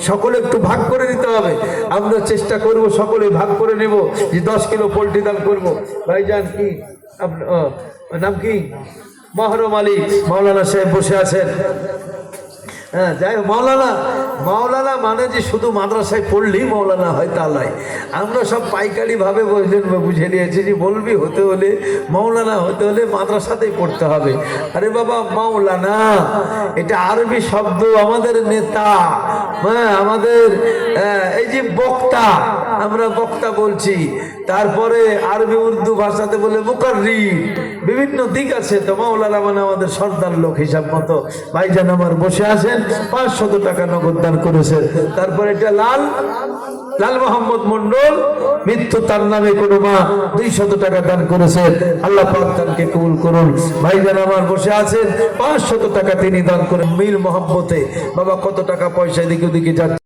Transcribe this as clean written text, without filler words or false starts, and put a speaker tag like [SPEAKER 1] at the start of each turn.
[SPEAKER 1] সকলে একটু ভাগ করে নিতে হবে। আমরা চেষ্টা করব সকলে ভাগ করে নেব যে 10 কিলো পোল্ট্রি দান করব। ভাইজান কি নাম কি? মহরম আলী মাওলানা সাহেব বসে আছেন। হ্যাঁ, যাই হোক, মাওলানা মানে যে শুধু মাদ্রাসায় পড়লেই মাওলানা হয় তা নয়। আমরা সব পাইকারি ভাবে বুঝে নিয়েছি যে মৌলবি হতে হলে, মাওলানা হতে হলে মাদ্রাসাতেই পড়তে হবে। আরে বাবা, মাওলানা এটা আরবি শব্দ, আমাদের নেতা, হ্যাঁ, আমাদের এই যে বক্তা, আমরা বক্তা বলছি। তারপরে আরবি উর্দু ভাষাতে বলে মুকাররির, বিভিন্ন দিক আছে। তো মাওলানা মানে আমাদের সর্দার লোক হিসাব মতো। ভাইজান আমার বসে আছেন, 500 টাকা নগদ দান করেছেন। তারপরে এটা লাল মোহাম্মদ মন্ডল, মৃত্যু তার নামে কোনো মা, 200 টাকা দান করেছেন। আল্লাহ পাক তাকে কবুল করুন। ভাইজান আমার বসে আছেন, 500 টাকা তিনি দান করেন। মিল মোহাম্মতে বাবা কত টাকা পয়সা এদিকে ওদিকে যাচ্ছে।